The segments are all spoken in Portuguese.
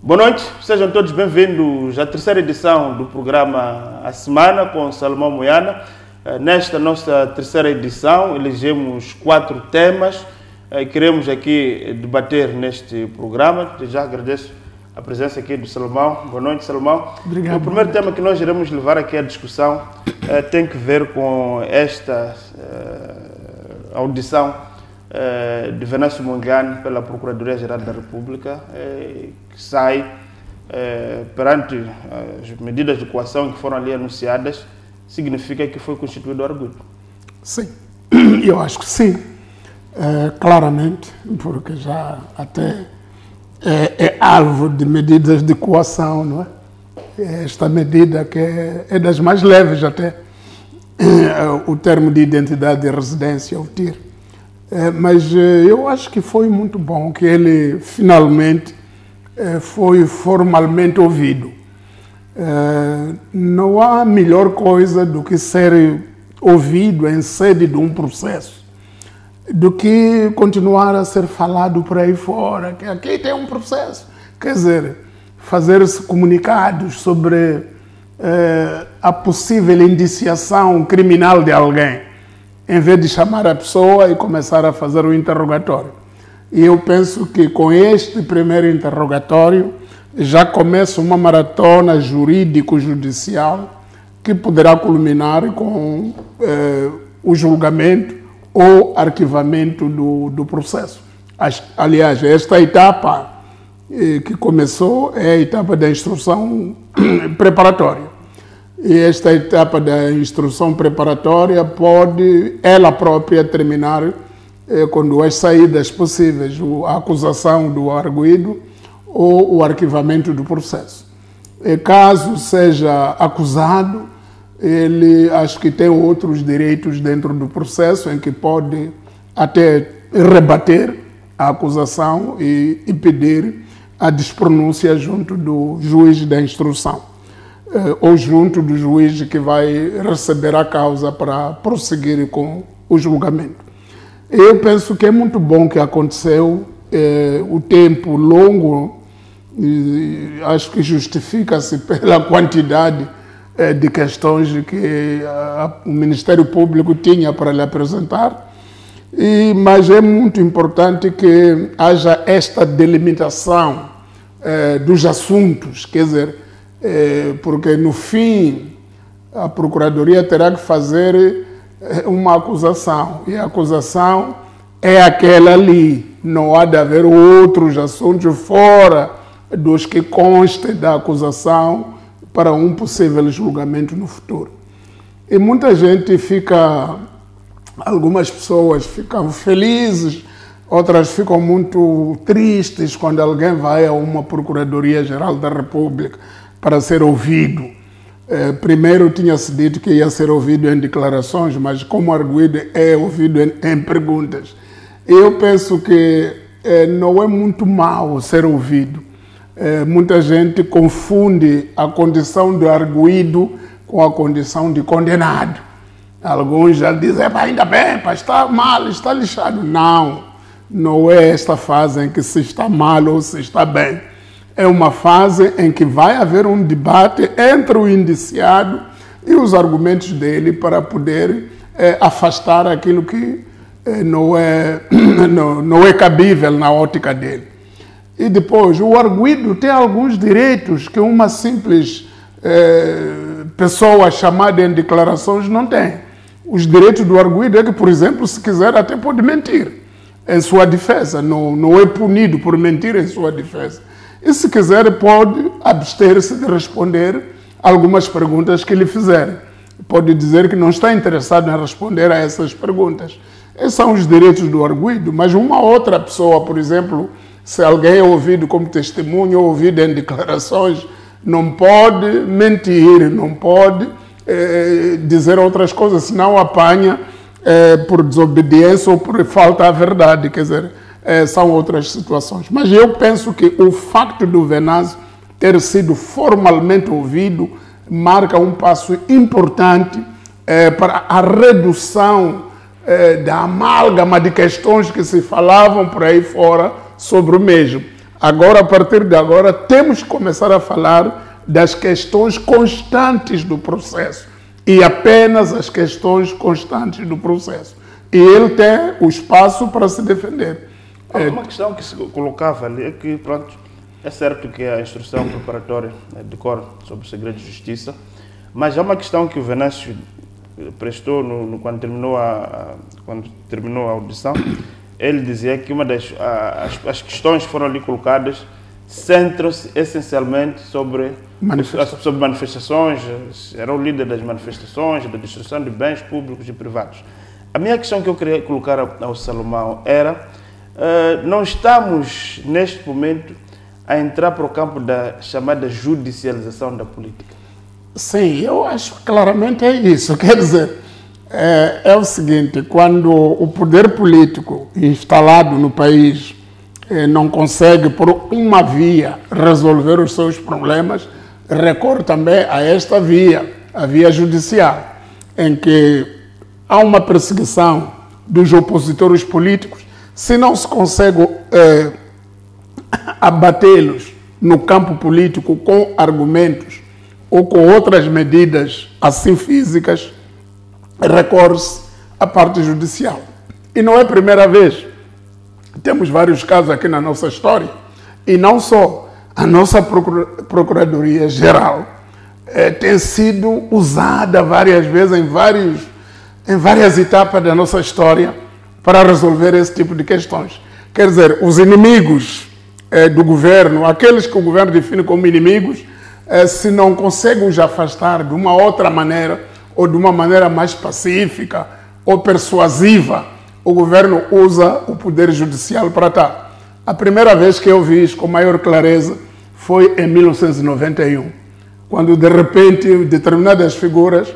Boa noite, sejam todos bem-vindos à terceira edição do programa A Semana com Salomão Moiana. Nesta nossa terceira edição, elegemos 4 temas que queremos aqui debater neste programa. Já agradeço a presença aqui do Salomão. Boa noite, Salomão. Obrigado. O primeiro tema que nós iremos levar aqui à discussão tem que ver com esta audição de Venâncio Mondlane pela Procuradoria-Geral da República, que sai perante as medidas de coação que foram ali anunciadas, significa que foi constituído arguido? Sim, eu acho que sim, claramente, porque já até é alvo de medidas de coação, não é? Esta medida que é das mais leves até, o termo de identidade e residência, o TIR. Mas eu acho que foi muito bom que ele finalmente foi formalmente ouvido. Não há melhor coisa do que ser ouvido em sede de um processo, do que continuar a ser falado por aí fora, que aqui tem um processo. Quer dizer, fazer-se comunicados sobre a possível indiciação criminal de alguém, em vez de chamar a pessoa e começar a fazer o interrogatório. E eu penso que com este primeiro interrogatório já começa uma maratona jurídico-judicial que poderá culminar com o julgamento ou arquivamento do processo. Aliás, esta etapa que começou é a etapa da instrução preparatória. E esta etapa da instrução preparatória pode ela própria terminar com 2 saídas possíveis: a acusação do arguido ou o arquivamento do processo. E caso seja acusado, ele acho que tem outros direitos dentro do processo em que pode até rebater a acusação e pedir a despronúncia junto do juiz da instrução, ou junto do juiz que vai receber a causa para prosseguir com o julgamento. Eu penso que é muito bom que aconteceu, o tempo longo, acho que justifica-se pela quantidade de questões que o Ministério Público tinha para lhe apresentar, mas é muito importante que haja esta delimitação dos assuntos, quer dizer, porque no fim a Procuradoria terá que fazer uma acusação, e a acusação é aquela ali, não há de haver outros assuntos fora dos que constem da acusação para um possível julgamento no futuro. E muita gente algumas pessoas ficam felizes, outras ficam muito tristes quando alguém vai a uma Procuradoria-Geral da República para ser ouvido. Primeiro tinha-se dito que ia ser ouvido em declarações, mas como arguido é ouvido em perguntas. Eu penso que não é muito mal ser ouvido. Muita gente confunde a condição de arguido com a condição de condenado. Alguns já dizem, ainda bem, está mal, está lixado. Não é esta fase em que se está mal ou se está bem. É uma fase em que vai haver um debate entre o indiciado e os argumentos dele para poder afastar aquilo que não é cabível na ótica dele. E depois, o arguido tem alguns direitos que uma simples pessoa chamada em declarações não tem. Os direitos do arguido é que, por exemplo, se quiser até pode mentir em sua defesa, não é punido por mentir em sua defesa. E se quiser pode abster-se de responder algumas perguntas que lhe fizerem. Pode dizer que não está interessado em responder a essas perguntas. Esses são os direitos do arguido, mas uma outra pessoa, por exemplo, se alguém é ouvido como testemunho ou ouvido em declarações, não pode mentir, não pode dizer outras coisas, senão apanha por desobediência ou por falta à verdade, quer dizer, são outras situações. Mas eu penso que o facto do Venâncio ter sido formalmente ouvido marca um passo importante para a redução da amálgama de questões que se falavam por aí fora sobre o mesmo. Agora, a partir de agora, temos que começar a falar das questões constantes do processo e apenas as questões constantes do processo. E ele tem o espaço para se defender. Uma questão que se colocava ali é que, pronto, é certo que a instrução preparatória decorre sobre o segredo de justiça, mas há uma questão que o Venâncio prestou quando terminou a audição. Ele dizia que uma as questões que foram ali colocadas centram-se essencialmente sobre manifestações, era o líder das manifestações, da destruição de bens públicos e privados. A minha questão que eu queria colocar ao Salomão era, não estamos neste momento a entrar para o campo da chamada judicialização da política? Sim, eu acho que claramente é isso. Quer dizer, é o seguinte, quando o poder político instalado no país não consegue, por uma via, resolver os seus problemas, recorre também a esta via, a via judicial, em que há uma perseguição dos opositores políticos. Se não se consegue abatê-los no campo político com argumentos ou com outras medidas assim físicas, recorre-se à parte judicial. E não é a primeira vez. Temos vários casos aqui na nossa história. E não só. A nossa Procuradoria-Geral tem sido usada várias vezes em várias etapas da nossa história para resolver esse tipo de questões. Quer dizer, os inimigos do governo, aqueles que o governo define como inimigos, se não conseguem os afastar de uma outra maneira, ou de uma maneira mais pacífica ou persuasiva, o governo usa o poder judicial para tal. A primeira vez que eu vi isso com maior clareza foi em 1991, quando de repente determinadas figuras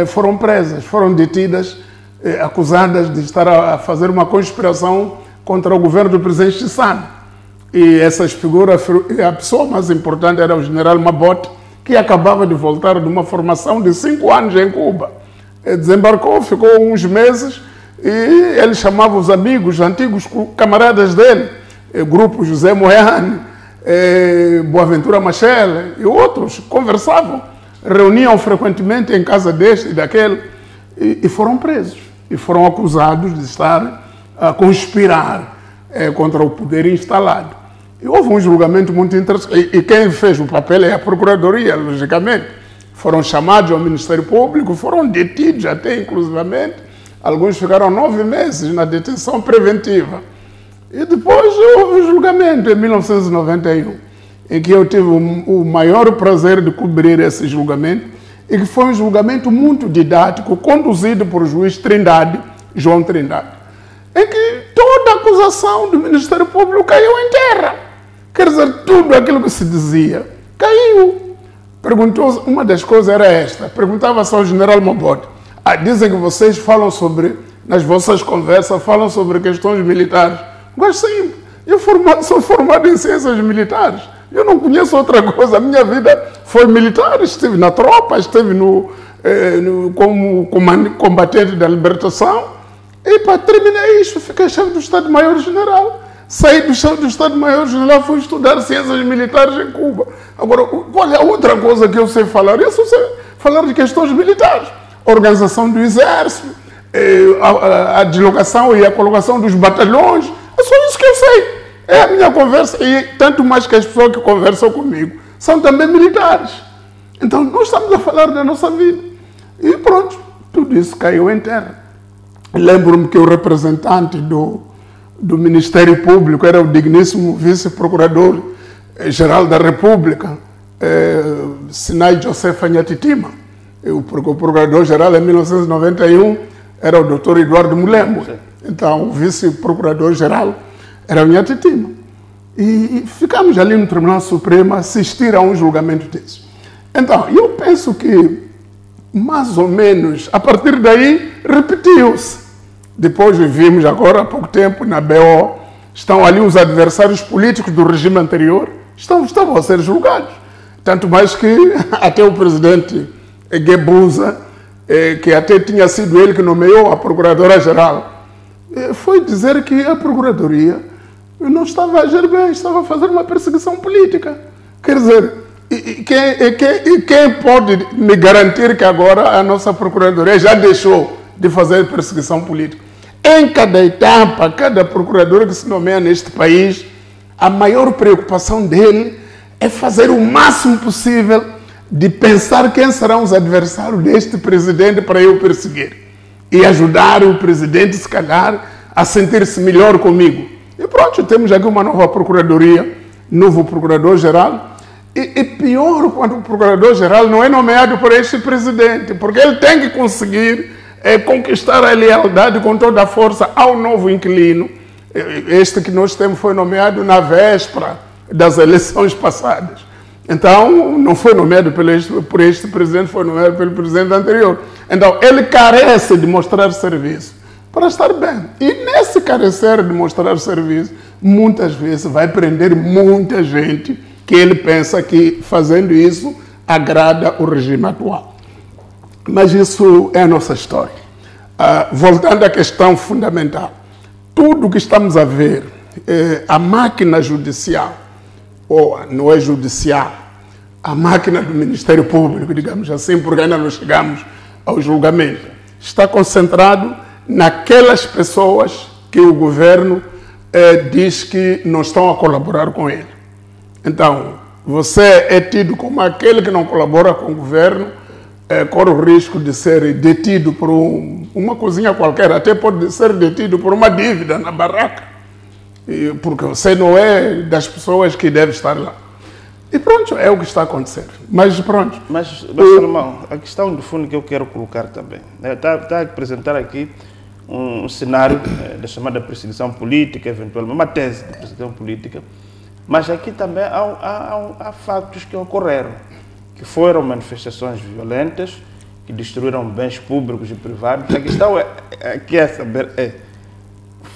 foram presas, foram detidas, acusadas de estar a fazer uma conspiração contra o governo do presidente Chissano. E essas figuras, a pessoa mais importante era o general Mabote, que acabava de voltar de uma formação de 5 anos em Cuba. Desembarcou, ficou uns meses e ele chamava os amigos, antigos camaradas dele, grupo José Moyane, Boaventura Machel e outros, conversavam, reuniam frequentemente em casa deste e daquele e foram presos. E foram acusados de estar a conspirar contra o poder instalado. E houve um julgamento muito interessante. E quem fez o papel é a Procuradoria, logicamente. Foram chamados ao Ministério Público, foram detidos até, inclusivamente. Alguns ficaram 9 meses na detenção preventiva. E depois houve o julgamento, em 1991, em que eu tive o maior prazer de cobrir esse julgamento, e que foi um julgamento muito didático, conduzido por o juiz Trindade, João Trindade, em que toda a acusação do Ministério Público caiu em terra. Quer dizer, tudo aquilo que se dizia caiu. Perguntou, uma das coisas era esta, perguntava-se ao general Mabote, dizem que vocês falam sobre, nas vossas conversas, falam sobre questões militares. Mas sim, eu sou formado em ciências militares, eu não conheço outra coisa, a minha vida foi militar, estive na tropa, estive como combatente da libertação, e para terminar isso, fiquei chefe do Estado-Maior-General. Saí do chefe do Estado-Maior-General, fui estudar ciências militares em Cuba. Agora, qual é a outra coisa que eu sei falar? Eu só sei falar de questões militares. Organização do exército, a deslocação e a colocação dos batalhões. É só isso que eu sei. É a minha conversa. E tanto mais que as pessoas que conversam comigo são também militares. Então, nós estamos a falar da nossa vida. E pronto, tudo isso caiu em terra. Lembro-me que o representante do Ministério Público era o digníssimo vice-procurador-geral da República, Sinai Joseph Anhatitima. O procurador-geral, em 1991, era o doutor Eduardo Mulembo. Então, o vice-procurador-geral era o Anhatitima. E ficamos ali no Tribunal Supremo a assistir a um julgamento desse. Então, eu penso que, mais ou menos, a partir daí, repetiu-se. Depois vimos agora, há pouco tempo, na BO, estão ali os adversários políticos do regime anterior, estavam a ser julgados. Tanto mais que até o presidente Guebuza, que até tinha sido ele que nomeou a Procuradora-Geral, foi dizer que a Procuradoria Eu não estava a agir bem, estava a fazer uma perseguição política. Quer dizer, quem pode me garantir que agora a nossa Procuradoria já deixou de fazer perseguição política? Em cada etapa, cada procurador que se nomeia neste país, a maior preocupação dele é fazer o máximo possível de pensar quem serão os adversários deste presidente para eu perseguir. E ajudar o presidente, se calhar, a sentir-se melhor comigo. E pronto, temos aqui uma nova Procuradoria, novo Procurador-Geral. E pior quando o Procurador-Geral não é nomeado por este presidente, porque ele tem que conseguir conquistar a lealdade com toda a força ao novo inquilino. Este que nós temos foi nomeado na véspera das eleições passadas. Então, não foi nomeado por este presidente, foi nomeado pelo presidente anterior. Então, ele carece de mostrar serviço para estar bem. E nesse carecer de mostrar serviço, muitas vezes vai prender muita gente que ele pensa que fazendo isso agrada o regime atual. Mas isso é a nossa história. Voltando à questão fundamental, tudo o que estamos a ver, a máquina judicial, ou não é judicial, a máquina do Ministério Público, digamos assim, porque ainda não chegamos ao julgamento, está concentrado naquelas pessoas que o governo diz que não estão a colaborar com ele. Então, você é tido como aquele que não colabora com o governo, corre o risco de ser detido por uma coisinha qualquer, até pode ser detido por uma dívida na barraca, porque você não é das pessoas que deve estar lá. E pronto, é o que está acontecendo. Mas pronto. Mas Salomão, a questão do fundo que eu quero colocar também, está a apresentar aqui um cenário da chamada perseguição política, eventualmente, uma tese de perseguição política, mas aqui também há fatos que ocorreram, que foram manifestações violentas, que destruíram bens públicos e privados. A questão aqui é saber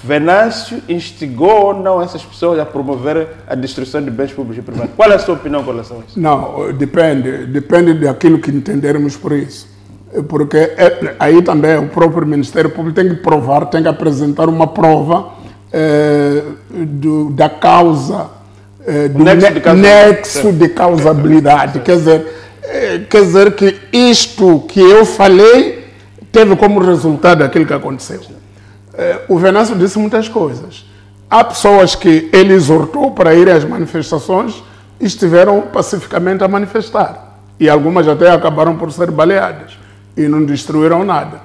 Venâncio instigou ou não essas pessoas a promover a destruição de bens públicos e privados? Qual é a sua opinião com relação a isso? Não, depende daquilo que entendermos por isso. Porque aí também o próprio Ministério Público tem que provar, tem que apresentar uma prova da causa, do nexo de causabilidade. Quer dizer que isto que eu falei teve como resultado aquilo que aconteceu. O Venâncio disse muitas coisas. Há pessoas que ele exortou para ir às manifestações e estiveram pacificamente a manifestar. E algumas até acabaram por ser baleadas e não destruíram nada.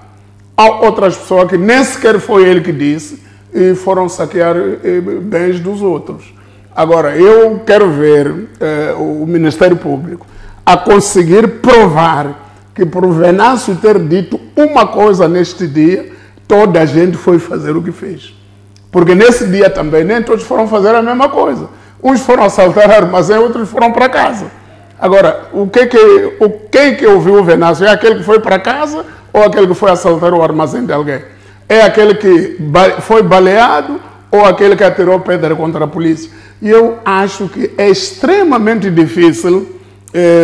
Há outras pessoas que nem sequer foi ele que disse e foram saquear bens dos outros. Agora, eu quero ver o Ministério Público a conseguir provar que por o Venâncio ter dito uma coisa neste dia, toda a gente foi fazer o que fez. Porque nesse dia também nem todos foram fazer a mesma coisa. Uns foram assaltar armazém, outros foram para casa. Agora, quem que ouviu o Venâncio? É aquele que foi para casa ou aquele que foi assaltar o armazém de alguém? É aquele que foi baleado ou aquele que atirou pedra contra a polícia? E eu acho que é extremamente difícil,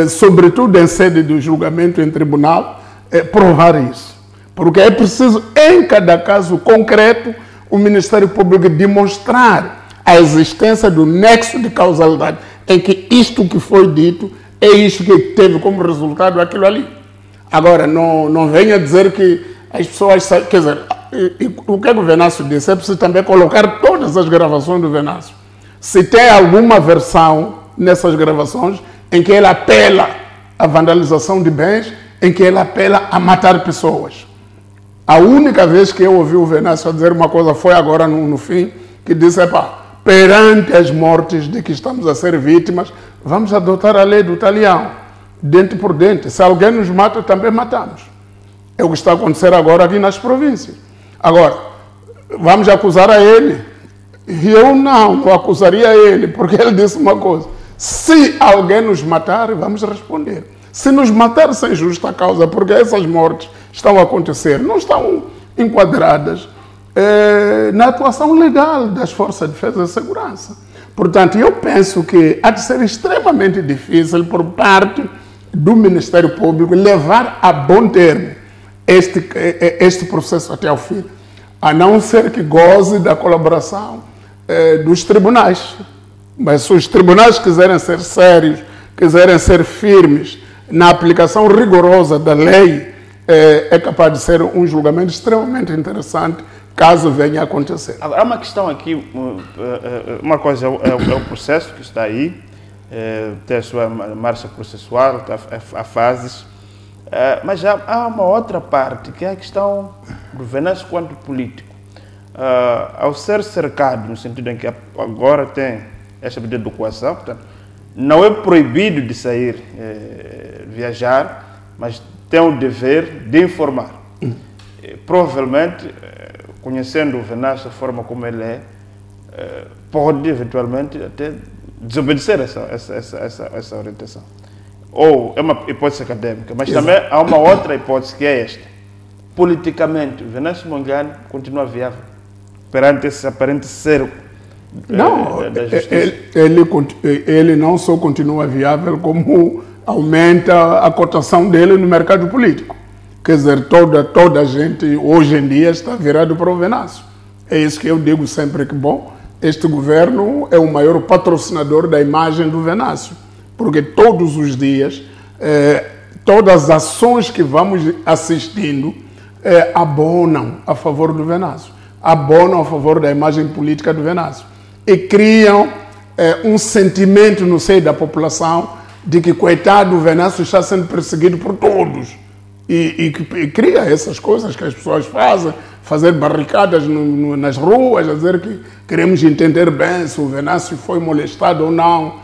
sobretudo em sede do julgamento em tribunal, provar isso. Porque é preciso, em cada caso concreto, o Ministério Público demonstrar a existência do nexo de causalidade, em que isto que foi dito é isto que teve como resultado aquilo ali. Agora, não venha dizer que as pessoas... Quer dizer, o que o Venâncio disse? É preciso também colocar todas as gravações do Venâncio. Se tem alguma versão nessas gravações em que ele apela à vandalização de bens, em que ele apela a matar pessoas. A única vez que eu ouvi o Venâncio dizer uma coisa foi agora no fim, que disse, perante as mortes de que estamos a ser vítimas, vamos adotar a lei do talião, dente por dente. Se alguém nos mata, também matamos. É o que está a acontecer agora aqui nas províncias. Agora, vamos acusar a ele? E eu não acusaria ele, porque ele disse uma coisa. Se alguém nos matar, vamos responder. Se nos matar sem justa causa, porque essas mortes estão a acontecer, não estão enquadradas na atuação legal das Forças de Defesa e Segurança. Portanto, eu penso que há de ser extremamente difícil por parte do Ministério Público levar a bom termo este processo até ao fim, a não ser que goze da colaboração dos tribunais. Mas se os tribunais quiserem ser sérios, quiserem ser firmes na aplicação rigorosa da lei, é capaz de ser um julgamento extremamente interessante, caso venha a acontecer. Agora, há uma questão aqui, uma coisa é o processo que está aí, tem a sua marcha processual, há fases, mas há uma outra parte, que é a questão do Venâncio quanto político. Ao ser cercado, no sentido em que agora tem esta medida de equação, portanto, não é proibido de sair, viajar, mas tem o dever de informar. Provavelmente, conhecendo o Venâncio, a forma como ele é, pode eventualmente até desobedecer essa orientação. Ou é uma hipótese acadêmica, mas também há uma outra hipótese que é esta. Politicamente, o Venâncio Mondlane continua viável perante esse aparente cerco da justiça. Ele não só continua viável, como aumenta a cotação dele no mercado político. Quer dizer, toda a gente hoje em dia está virado para o Venâncio. É isso que eu digo sempre, que bom, este governo é o maior patrocinador da imagem do Venâncio, porque todos os dias, todas as ações que vamos assistindo abonam a favor do Venâncio, abonam a favor da imagem política do Venâncio e criam um sentimento no seio da população de que, coitado, o Venâncio está sendo perseguido por todos. E cria essas coisas que as pessoas fazem, fazer barricadas nas ruas, a dizer que queremos entender bem se o Venâncio foi molestado ou não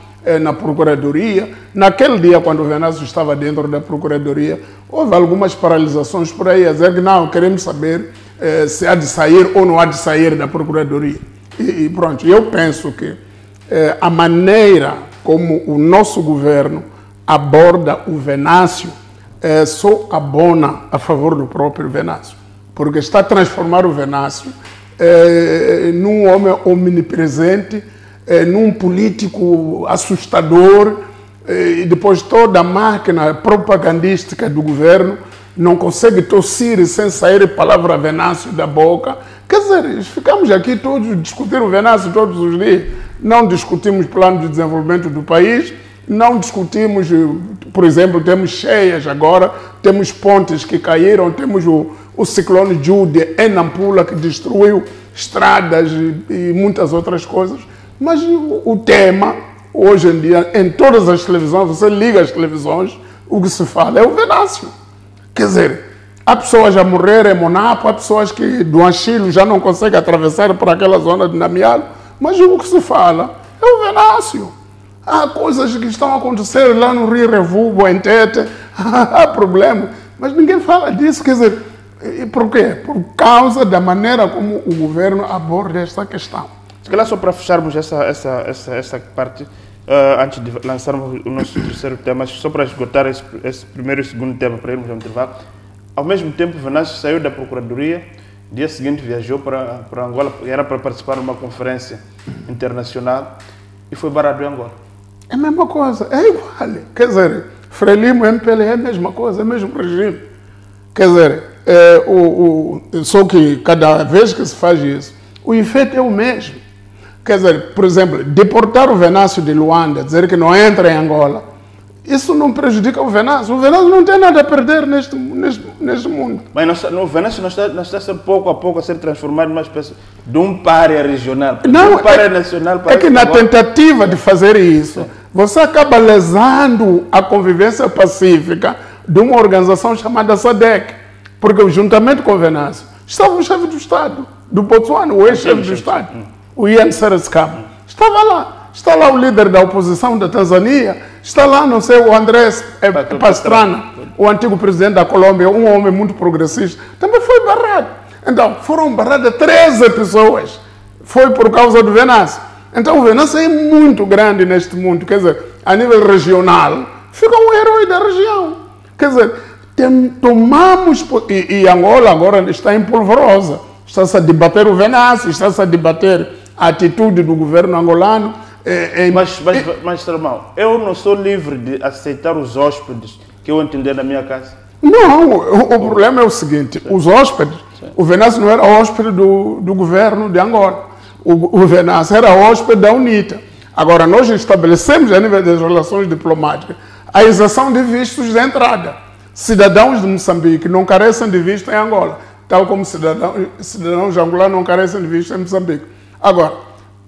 na Procuradoria. Naquele dia, quando o Venâncio estava dentro da Procuradoria, houve algumas paralisações por aí, a dizer que não, queremos saber se há de sair ou não há de sair da Procuradoria. E pronto, eu penso que a maneira como o nosso governo aborda o Venâncio só abona a favor do próprio Venâncio, porque está a transformar o Venâncio num homem omnipresente, num político assustador, e depois toda a máquina propagandística do governo não consegue tossir sem sair palavra Venâncio da boca. Quer dizer, ficamos aqui todos discutindo o Venâncio todos os dias, não discutimos plano de desenvolvimento do país, não discutimos, por exemplo, temos cheias agora, temos pontes que caíram, temos o ciclone Jude em Nampula, que destruiu estradas e muitas outras coisas. Mas o tema, hoje em dia, em todas as televisões, você liga as televisões, o que se fala é o Venâncio. Quer dizer, há pessoas a morrer em Monapo, há pessoas que do Anchilo já não conseguem atravessar por aquela zona de Namialo, mas o que se fala é o Venâncio. Há coisas que estão a acontecer lá no Rio Revubo, em Tete, há problema, mas ninguém fala disso. Quer dizer, por quê? Por causa da maneira como o governo aborda esta questão. Se calhar só para fecharmos essa parte, antes de lançarmos o nosso terceiro tema, só para esgotar esse primeiro e segundo tema, para irmos ao intervalo. Ao mesmo tempo, o Venâncio saiu da Procuradoria, dia seguinte viajou para Angola, era para participar de uma conferência internacional e foi barrado em Angola. É a mesma coisa, é igual. Quer dizer, Frelimo, MPLA é a mesma coisa, é o mesmo regime. Quer dizer, só que cada vez que se faz isso, o efeito é o mesmo. Quer dizer, por exemplo, deportar o Venâncio de Luanda, dizer que não entra em Angola, isso não prejudica o Venâncio. O Venâncio não tem nada a perder neste mundo. Mas o Venâncio não está sendo pouco a pouco a ser transformado numa espécie de um pária regional. Não, um pária nacional. É que na tentativa de fazer isso, você acaba lesando a convivência pacífica de uma organização chamada SADC. Porque, juntamente com o Venâncio, estava o chefe do Estado do Botsuana, o ex-chefe do Estado, o Ian Sereskam. Estava lá. Está lá o líder da oposição da Tanzânia, está lá, não sei, o Andrés Pastrana, o antigo presidente da Colômbia, um homem muito progressista, também foi barrado. Então, foram barradas 13 pessoas. Foi por causa do Venâncio. Então, o Venâncio é muito grande neste mundo. Quer dizer, a nível regional, fica um herói da região. Quer dizer, tomamos... E Angola agora está em polvorosa. Está-se a debater o Venâncio, está-se a debater a atitude do governo angolano. Mas, irmão, eu não sou livre de aceitar os hóspedes que eu entender na minha casa? Não, o problema é o seguinte, os hóspedes, o Venâncio não era hóspede do governo de Angola. o Venâncio era hóspede da UNITA. Agora, nós estabelecemos, a nível das relações diplomáticas, a isenção de vistos de entrada. Cidadãos de Moçambique não carecem de visto em Angola, tal como cidadãos angolanos não carecem de visto em Moçambique. Agora,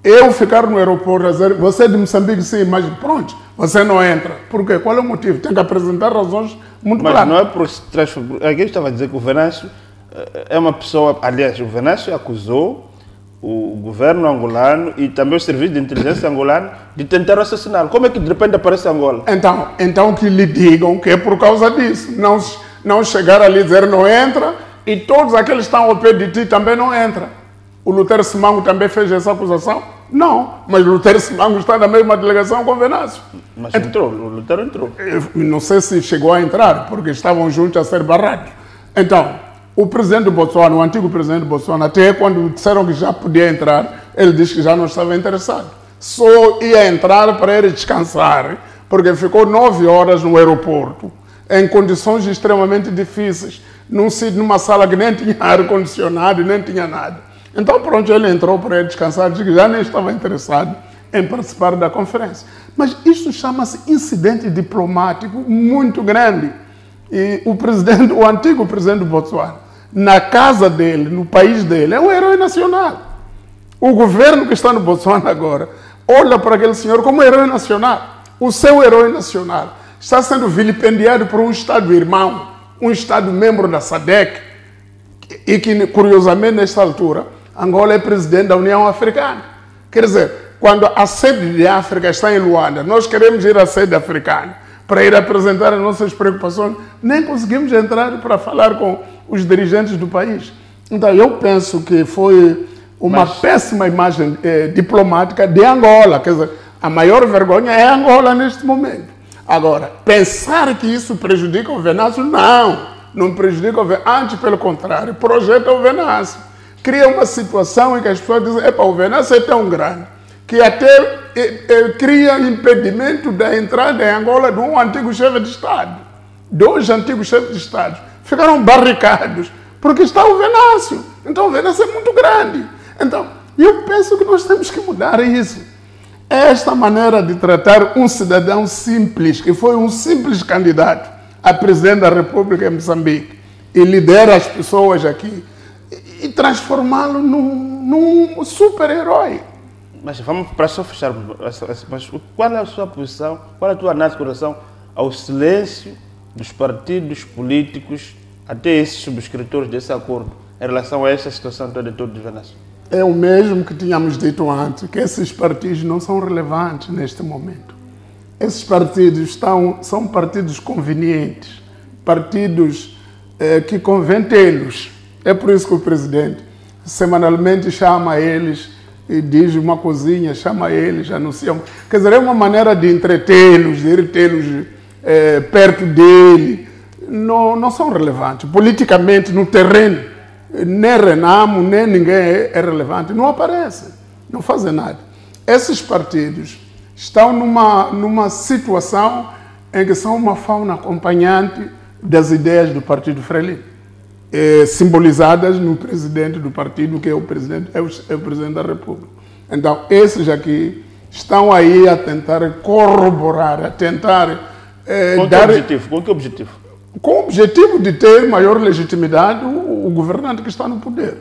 eu ficar no aeroporto a dizer, você é de Moçambique, sim, mas pronto, você não entra. Por quê? Qual é o motivo? Tem que apresentar razões muito claras. Mas não é por transferir. Aqui estava a dizer que o Venâncio é uma pessoa. Aliás, o Venâncio acusou o governo angolano e também o serviço de inteligência angolano de tentar assassiná-lo. Como é que de repente aparece Angola? Então que lhe digam que é por causa disso. Não chegar ali e dizer não entra e todos aqueles que estão ao pé de ti também não entram. O Lutero Simango também fez essa acusação? Não, mas o Lutero Simango está na mesma delegação com o Venâncio. Mas entrou, o Lutero entrou. Não sei se chegou a entrar, porque estavam juntos a ser barrados. Então, o presidente do Botsuana, o antigo presidente do Botsuana, até quando disseram que já podia entrar, ele disse que já não estava interessado. Só ia entrar para ele descansar, porque ficou 9 horas no aeroporto, em condições extremamente difíceis, numa sala que nem tinha ar-condicionado, nem tinha nada. Então, pronto, ele entrou para ele descansar, disse que já nem estava interessado em participar da conferência. Mas isso chama-se incidente diplomático muito grande. E o antigo presidente do Botsuana, na casa dele, no país dele, é um herói nacional. O governo que está no Botsuana agora olha para aquele senhor como herói nacional. O seu herói nacional está sendo vilipendiado por um Estado-irmão, um Estado-membro da SADC, e que, curiosamente, nesta altura, Angola é presidente da União Africana. Quer dizer, quando a sede de África está em Luanda, nós queremos ir à sede africana para ir apresentar as nossas preocupações, nem conseguimos entrar para falar com os dirigentes do país. Então, eu penso que foi uma péssima imagem diplomática de Angola. Quer dizer, a maior vergonha é Angola neste momento. Agora, pensar que isso prejudica o Venâncio, não prejudica o Venâncio. Antes, pelo contrário, projeta o Venâncio. Cria uma situação em que as pessoas dizem, o Venâncio é tão grande que até cria impedimento da entrada em Angola de um antigo chefe de Estado. 2 antigos chefes de Estado ficaram barricados porque está o Venâncio. Então o Venâncio é muito grande. Então, eu penso que nós temos que mudar isso. Esta maneira de tratar um cidadão simples, que foi um simples candidato a presidente da República em Moçambique, e lidera as pessoas aqui, e transformá-lo num super-herói. Mas vamos para só fechar. Mas qual é a sua posição, qual é a tua análise com relação ao silêncio dos partidos políticos, até esses subscritores desse acordo, em relação a esta situação toda de Venâncio? É o mesmo que tínhamos dito antes, que esses partidos não são relevantes neste momento. Esses partidos são partidos convenientes, partidos que convém tê-los. É por isso que o presidente semanalmente chama eles e diz uma coisinha, chama eles, anuncia. Quer dizer, é uma maneira de entretê-los, de ir tê-los perto dele. Não são relevantes. Politicamente, no terreno, nem Renamo, nem ninguém é relevante. Não aparecem, não fazem nada. Esses partidos estão numa situação em que são uma fauna acompanhante das ideias do Partido Frelimo, simbolizadas no presidente do partido, que é o presidente da República. Então, esses aqui estão aí a tentar corroborar, a tentar Com que objetivo? Com o objetivo de ter maior legitimidade o governante que está no poder.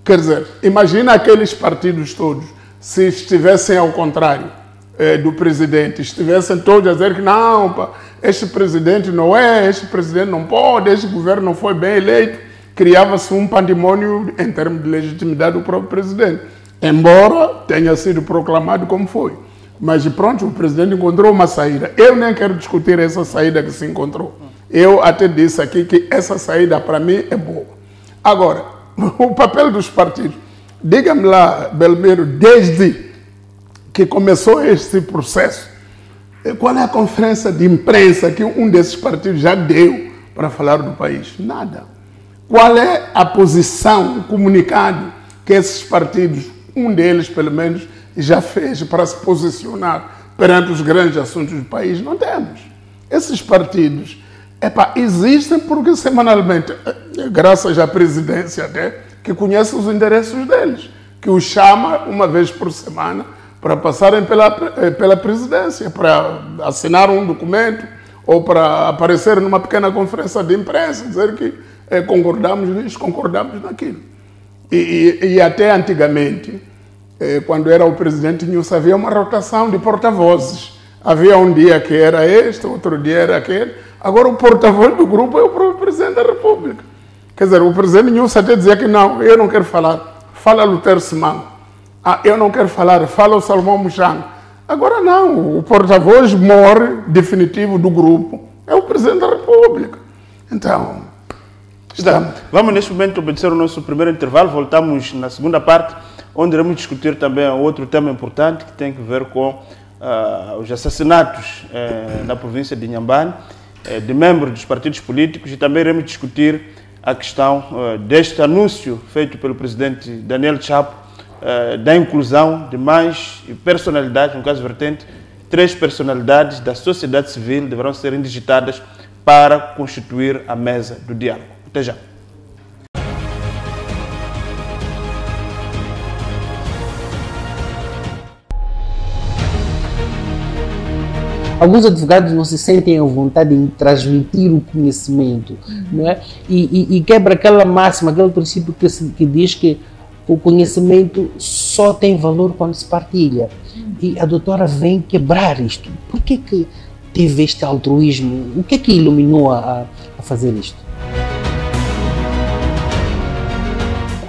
Quer dizer, imagina aqueles partidos todos, se estivessem ao contrário do presidente, estivessem todos a dizer que não, este presidente não este presidente não pode, este governo não foi bem eleito, criava-se um pandemônio em termos de legitimidade do próprio presidente, embora tenha sido proclamado como foi. Mas pronto, o presidente encontrou uma saída. Eu nem quero discutir essa saída que se encontrou. Eu até disse aqui que essa saída para mim é boa. Agora, o papel dos partidos, diga-me lá, Belmiro, desde que começou este processo, qual é a conferência de imprensa que um desses partidos já deu para falar do país? Nada. Qual é a posição, o comunicado que esses partidos, um deles pelo menos, já fez para se posicionar perante os grandes assuntos do país? Não temos. Esses partidos existem porque semanalmente, graças à presidência até, que conhece os endereços deles, que o chama uma vez por semana para passarem pela presidência, para assinar um documento ou para aparecer numa pequena conferência de imprensa, dizer que concordamos nisso, concordamos naquilo. E até antigamente, quando era o presidente Nilson, havia uma rotação de porta-vozes. Havia um dia que era este, outro dia era aquele. Agora o porta-voz do grupo é o próprio presidente da República. Quer dizer, o presidente Nilson até dizia que não, eu não quero falar, fala Lutero Simão. Ah, eu não quero falar, fala o Salomão Muchanga. Agora não, o porta-voz morre definitivo do grupo é o presidente da República. Então, vamos neste momento obedecer o nosso primeiro intervalo, voltamos na segunda parte, onde iremos discutir também outro tema importante que tem a ver com os assassinatos na província de Inhambane, de membros dos partidos políticos, e também iremos discutir a questão deste anúncio feito pelo presidente Daniel Chapo, da inclusão de mais personalidades, no caso vertente, 3 personalidades da sociedade civil deverão ser indigitadas para constituir a mesa do diálogo. Até já. Alguns advogados não se sentem à vontade em transmitir o conhecimento, não é? E quebra aquela máxima, aquele princípio que diz que o conhecimento só tem valor quando se partilha. E a doutora vem quebrar isto. Por que teve este altruísmo? O que é que iluminou a fazer isto?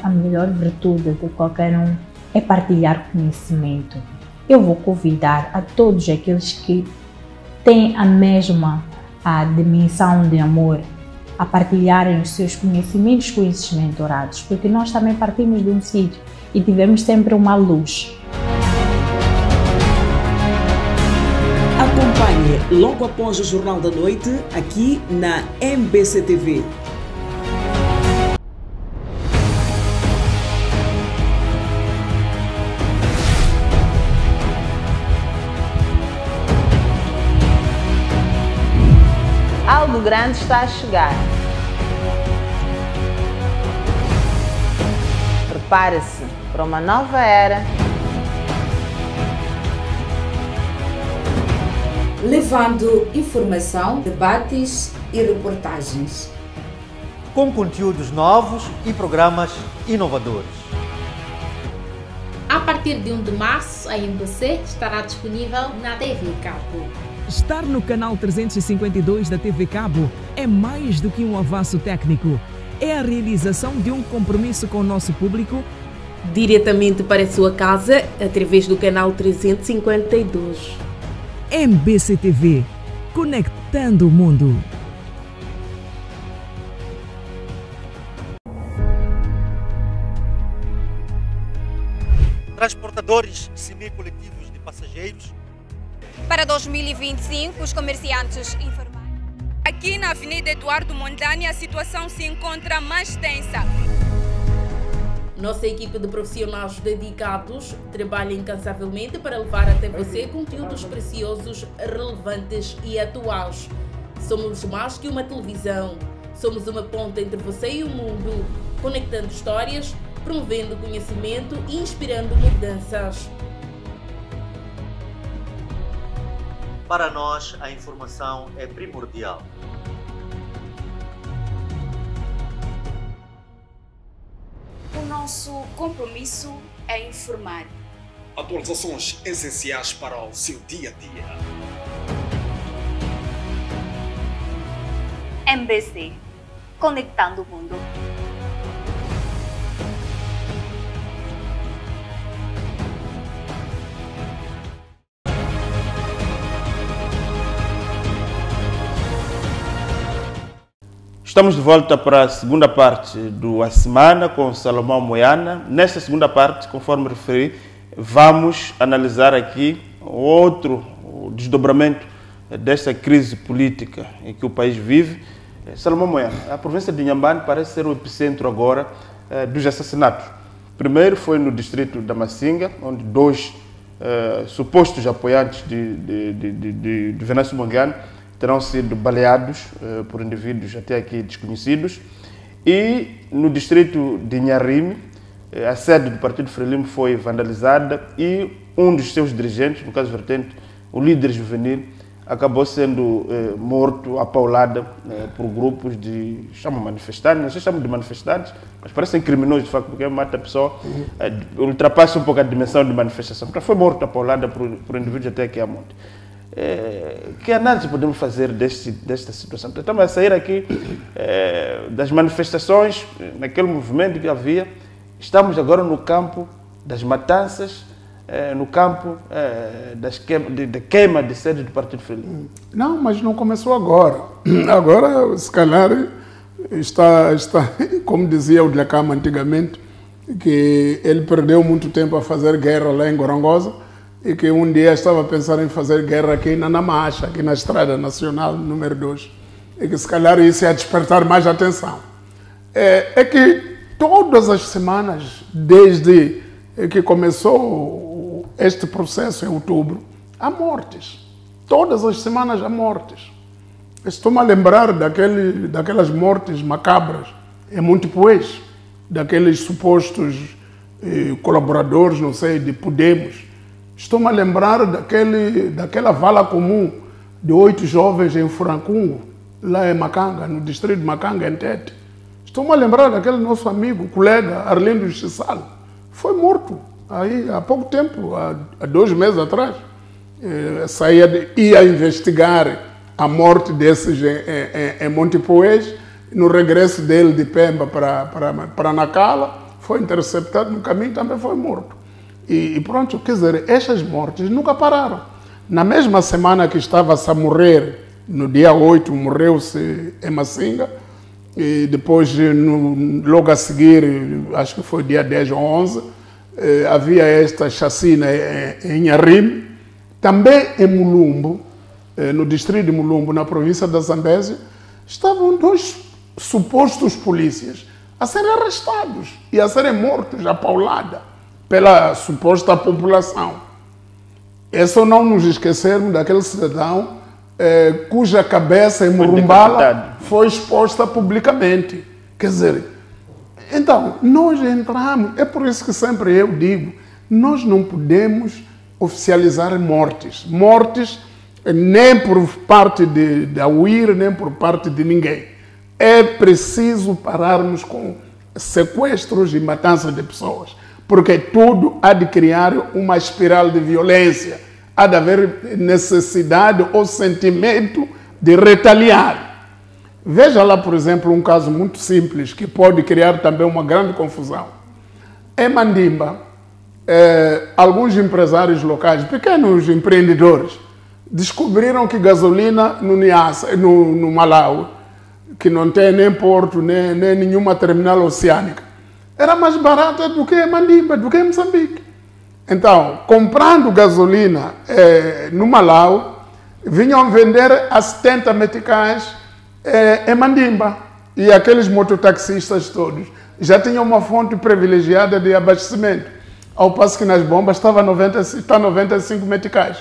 A melhor virtude de qualquer um é partilhar conhecimento. Eu vou convidar a todos aqueles que têm a mesma dimensão de amor a partilharem os seus conhecimentos com esses mentorados, porque nós também partimos de um sítio e tivemos sempre uma luz. Acompanhe logo após o Jornal da Noite, aqui na MBC TV. Algo grande está a chegar. Prepare-se para uma nova era. Levando informação, debates e reportagens. Com conteúdos novos e programas inovadores. A partir de 1 de março, a MBC estará disponível na TV Cabo. Estar no canal 352 da TV Cabo é mais do que um avanço técnico. É a realização de um compromisso com o nosso público. Diretamente para a sua casa, através do canal 352. MBC TV, conectando o mundo. Transportadores semi-coletivos de passageiros. Para 2025, os comerciantes informais. Aqui na Avenida Eduardo Mondlane, a situação se encontra mais tensa. Nossa equipe de profissionais dedicados trabalha incansavelmente para levar até você conteúdos preciosos, relevantes e atuais. Somos mais que uma televisão. Somos uma ponte entre você e o mundo, conectando histórias, promovendo conhecimento e inspirando mudanças. Para nós, a informação é primordial. O nosso compromisso é informar. Atualizações essenciais para o seu dia a dia. MBC, conectando o mundo. Estamos de volta para a segunda parte do A Semana com Salomão Moyana. Nesta segunda parte, conforme referi, vamos analisar aqui outro desdobramento desta crise política em que o país vive. Salomão Moyana, a província de Inhambane parece ser o epicentro agora dos assassinatos. Primeiro foi no distrito da Massinga, onde 2 supostos apoiantes de Venâncio Mondlane terão sido baleados por indivíduos até aqui desconhecidos. E no distrito de Inharime, a sede do Partido Frelimo foi vandalizada e um dos seus dirigentes, no caso vertente, o líder juvenil, acabou sendo morto à paulada por grupos de, chamam manifestantes, não sei se chamam de manifestantes, mas parecem criminosos de facto, porque mata a pessoa, ultrapassa um pouco a dimensão de manifestação. Então foi morto à paulada por indivíduos até aqui a monte. Que análise podemos fazer desta situação? Estamos a sair aqui das manifestações, naquele movimento que havia, estamos agora no campo das matanças, no campo da queima de sede do Partido Frelimo. Não, mas não começou agora. Agora, se calhar, está como dizia o Dlacama antigamente, que ele perdeu muito tempo a fazer guerra lá em Gorongosa e que um dia estava pensando em fazer guerra aqui na Namacha, aqui na Estrada Nacional número 2, e que se calhar isso ia despertar mais atenção. É que todas as semanas, desde que começou este processo em outubro, há mortes. Todas as semanas há mortes. Estou-me a lembrar daquelas mortes macabras em Montepuez, daqueles supostos colaboradores, não sei, de Podemos. Estou-me a lembrar daquela vala comum de 8 jovens em Furancungo, lá em Macanga, no distrito de Macanga, em Tete. Estou-me a lembrar daquele nosso amigo, colega, Arlindo Chissalo. Foi morto aí há pouco tempo, há 2 meses atrás. Ia investigar a morte desses em Montepuez. No regresso dele de Pemba para Nacala, foi interceptado no caminho, também foi morto. E pronto, quer dizer, estas mortes nunca pararam. Na mesma semana que estava-se a morrer, no dia 8, morreu-se em Massinga, e depois, logo a seguir, acho que foi dia 10 ou 11, havia esta chacina em Arrim, também em Mulumbo, no distrito de Mulumbo, na província da Zambésia, estavam 2 supostos polícias a serem arrestados e a serem mortos à paulada pela suposta população. É só não nos esquecermos daquele cidadão cuja cabeça em Murumbala foi exposta publicamente. Quer dizer, então, nós entramos, é por isso que sempre eu digo, nós não podemos oficializar mortes. Mortes nem por parte da UIR, nem por parte de ninguém. É preciso pararmos com sequestros e matanças de pessoas, porque tudo há de criar uma espiral de violência, há de haver necessidade ou sentimento de retaliar. Veja lá, por exemplo, um caso muito simples que pode criar também uma grande confusão. Em Mandimba, alguns empresários locais, pequenos empreendedores, descobriram que gasolina no Niassa, no Malawi, que não tem nem porto, nem nenhuma terminal oceânica, era mais barata do que Mandimba, do que Moçambique. Então, comprando gasolina no Malawi, vinham vender a 70 meticais em Mandimba. E aqueles mototaxistas todos já tinham uma fonte privilegiada de abastecimento, ao passo que nas bombas está 95 meticais.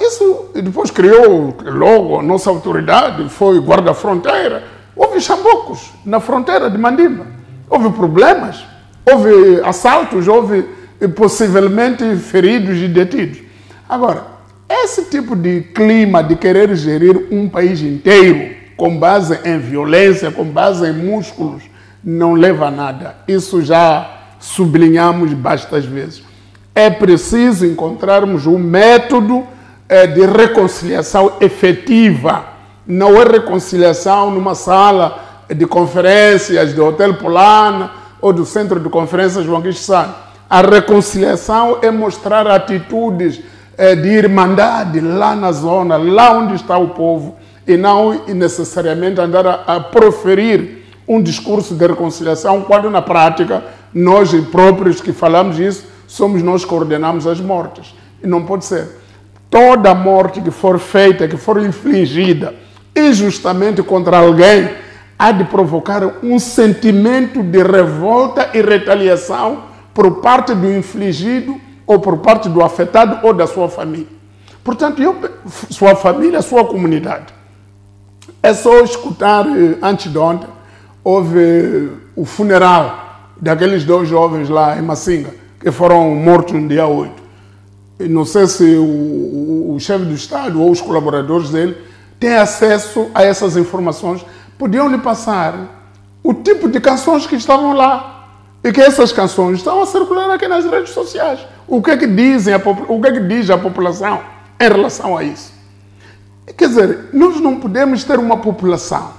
Isso depois criou logo a nossa autoridade, foi guarda-fronteira. Houve chambocos na fronteira de Mandimba. Houve problemas, houve assaltos, houve possivelmente feridos e detidos. Agora, esse tipo de clima de querer gerir um país inteiro com base em violência, com base em músculos, não leva a nada. Isso já sublinhamos bastas vezes. É preciso encontrarmos um método de reconciliação efetiva. Não é reconciliação numa sala de conferências do Hotel Polana ou do Centro de Conferências João Cristiano. A reconciliação é mostrar atitudes de irmandade lá na zona, lá onde está o povo, e não necessariamente andar a proferir um discurso de reconciliação, quando na prática nós próprios que falamos isso, somos nós que ordenamos as mortes. E não pode ser. Toda morte que for feita, que for infligida injustamente contra alguém, há de provocar um sentimento de revolta e retaliação por parte do infligido ou por parte do afetado ou da sua família. Portanto, sua família, sua comunidade. É só escutar, antes de ontem, houve o funeral daqueles 2 jovens lá em Massinga, que foram mortos no dia 8. Não sei se o chefe do Estado ou os colaboradores dele têm acesso a essas informações. Podiam lhe passar o tipo de canções que estavam lá e que essas canções estão a circular aqui nas redes sociais. O que é que diz a população em relação a isso? Quer dizer, nós não podemos ter uma população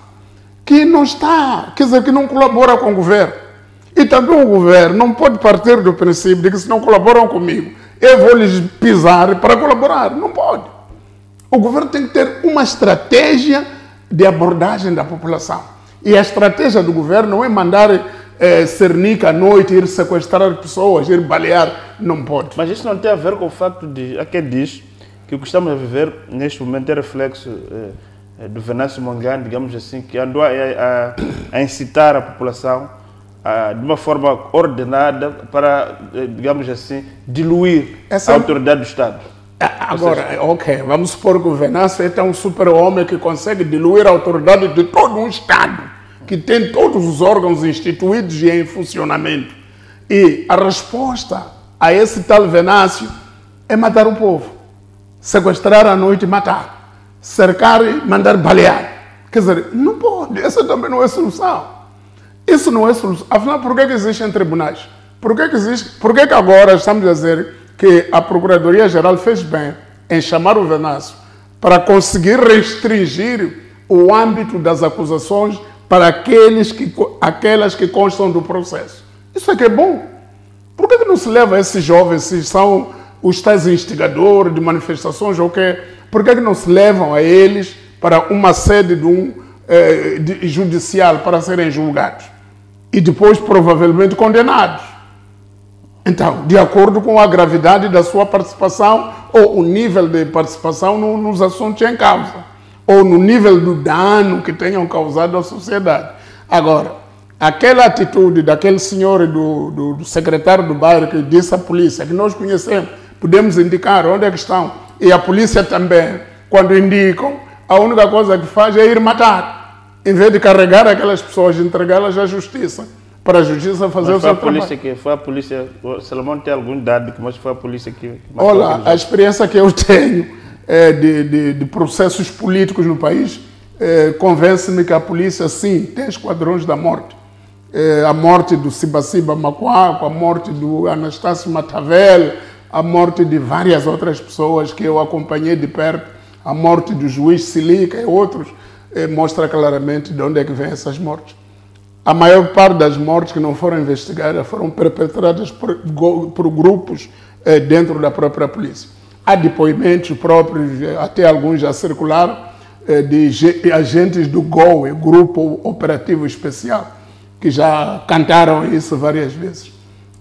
que não está, quer dizer, que não colabora com o governo. E também o governo não pode partir do princípio de que se não colaboram comigo, eu vou lhes pisar para colaborar. Não pode. O governo tem que ter uma estratégia de abordagem da população. E a estratégia do governo não é mandar cernica à noite, ir sequestrar pessoas, ir balear. Não pode. Mas isso não tem a ver com o facto de, a quem diz que o que estamos a viver neste momento é reflexo do Venâncio Mondlane, digamos assim, que andou a incitar a população de uma forma ordenada para, digamos assim, diluir a autoridade do Estado. Agora, ok, vamos supor que o Venâncio é um super-homem que consegue diluir a autoridade de todo um Estado, que tem todos os órgãos instituídos e em funcionamento. E a resposta a esse tal Venâncio é matar o povo, sequestrar à noite e matar, cercar e mandar balear. Quer dizer, não pode, essa também não é solução. Isso não é solução. Afinal, por que existem tribunais? Por que agora estamos a dizer que a Procuradoria-Geral fez bem em chamar o Venâncio para conseguir restringir o âmbito das acusações para aquelas que constam do processo? Isso é que é bom. Por que não se leva esses jovens, se são os tais instigadores de manifestações ou quê? Por que não se levam a eles para uma sede judicial para serem julgados? E depois provavelmente condenados. Então, de acordo com a gravidade da sua participação ou o nível de participação nos assuntos em causa, ou no nível do dano que tenham causado à sociedade. Agora, aquela atitude daquele senhor do secretário do bairro que disse à polícia, que nós conhecemos, podemos indicar onde é que estão, e a polícia também, quando indicam, a única coisa que faz é ir matar, em vez de carregar aquelas pessoas e entregá-las à justiça, para a justiça fazer o seu trabalho. Foi a polícia, o Salomão tem algum dado, mas foi a polícia que... Olha, a experiência que eu tenho de processos políticos no país convence-me que a polícia, sim, tem esquadrões da morte. A morte do Sibaciba Macuaco, a morte do Anastácio Matavel, a morte de várias outras pessoas que eu acompanhei de perto, a morte do juiz Silica e outros, mostra claramente de onde é que vêm essas mortes. A maior parte das mortes que não foram investigadas foram perpetradas por grupos dentro da própria polícia. Há depoimentos próprios, até alguns já circularam, de agentes do GOE, Grupo Operativo Especial, que já cantaram isso várias vezes.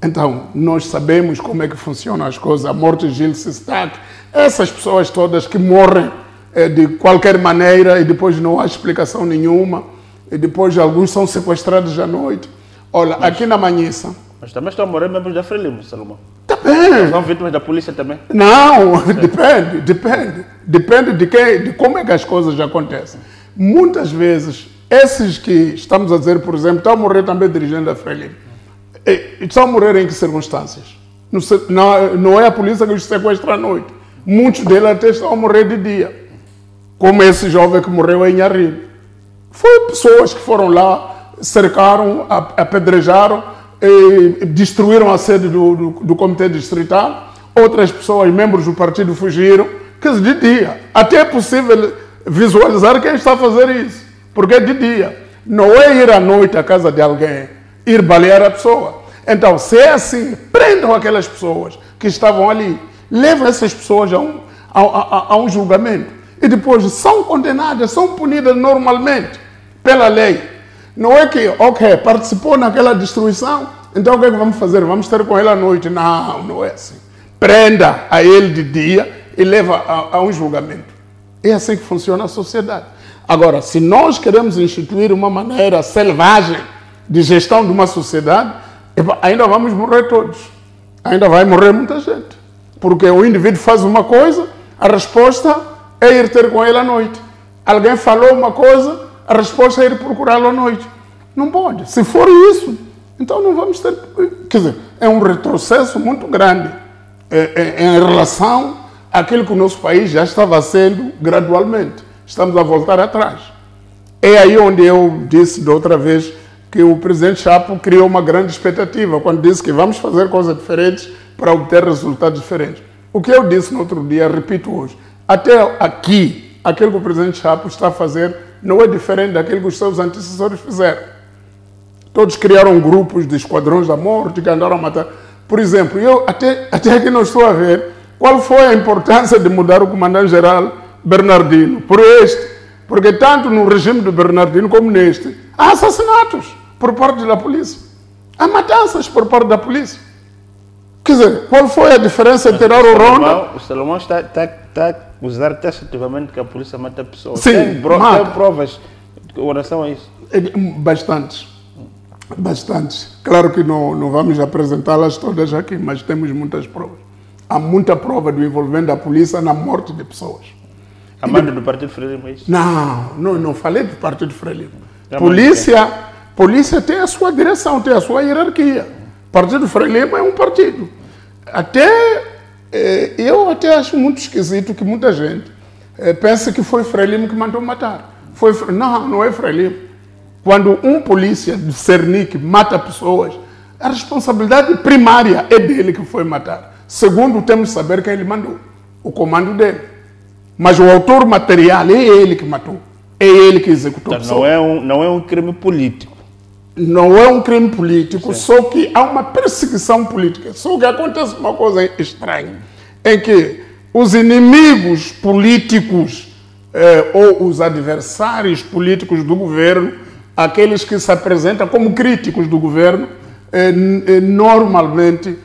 Então, nós sabemos como é que funcionam as coisas. A morte de Gilles Sistac, essas pessoas todas que morrem de qualquer maneira e depois não há explicação nenhuma, e depois alguns são sequestrados à noite. Olha, aqui na Manhissa... Mas também estão a morrer membros da Frelimo, Salomão. Também. São vítimas da polícia também? Não, depende. Depende de como é que as coisas acontecem. Muitas vezes, esses que estamos a dizer, por exemplo, estão a morrer também dirigentes da Frelimo. Estão a morrer em que circunstâncias? Não é a polícia que os sequestra à noite. Muitos deles até estão a morrer de dia. Como esse jovem que morreu em Inharribe. Foi pessoas que foram lá, cercaram, apedrejaram, destruíram a sede do Comitê Distrital. Outras pessoas, membros do partido, fugiram. Quer dizer, de dia. Até é possível visualizar quem está a fazer isso. Porque é de dia. Não é ir à noite à casa de alguém, ir balear a pessoa. Então, se é assim, prendam aquelas pessoas que estavam ali. Levam essas pessoas a um julgamento. E depois são condenadas, são punidas normalmente pela lei. Não é que, ok, participou naquela destruição, então o que é que vamos fazer? Vamos ter com ele à noite. Não, não é assim. Prenda a ele de dia e leva a um julgamento. É assim que funciona a sociedade. Agora, se nós queremos instituir uma maneira selvagem de gestão de uma sociedade, ainda vamos morrer todos. Ainda vai morrer muita gente. Porque o indivíduo faz uma coisa, a resposta é ir ter com ele à noite. Alguém falou uma coisa, a resposta é ir procurá-lo à noite. Não pode. Se for isso, Então não vamos ter... Quer dizer, é um retrocesso muito grande em relação àquilo que o nosso país já estava sendo gradualmente. Estamos a voltar atrás. É aí onde eu disse da outra vez que o presidente Chapo criou uma grande expectativa quando disse que vamos fazer coisas diferentes para obter resultados diferentes. O que eu disse no outro dia, repito hoje, até aqui, aquilo que o presidente Chapo está a fazer não é diferente daquilo que os seus antecessores fizeram. Todos criaram grupos de esquadrões da morte que andaram a matar. Por exemplo, eu até aqui não estou a ver qual foi a importância de mudar o comandante-geral Bernardino por este, porque tanto no regime de Bernardino como neste, há assassinatos por parte da polícia. Há matanças por parte da polícia. Quer dizer, qual foi a diferença de tirar o Ronda? O Salomão está a acusar taxativamente que a polícia mata pessoas. Sim, tem provas com relação a isso? Bastantes. Claro que não vamos apresentá-las todas aqui, mas temos muitas provas. Há muita prova do envolvimento da polícia na morte de pessoas. A manda do Partido Frelimo é isso? Não falei do Partido Frelimo. Polícia tem a sua direção, tem a sua hierarquia. O Partido Frelimo é um partido. Eu até acho muito esquisito que muita gente pensa que foi Frelimo que mandou matar. Não é Frelimo. Quando um polícia de Cernic mata pessoas, a responsabilidade primária é dele que foi matar. Segundo, temos de saber quem ele mandou. O comando dele. Mas o autor material é ele que matou. É ele que executou. Então, não é um crime político. Não é um crime político, só que há uma perseguição política. Só que acontece uma coisa estranha, em que os inimigos políticos ou os adversários políticos do governo, aqueles que se apresentam como críticos do governo, normalmente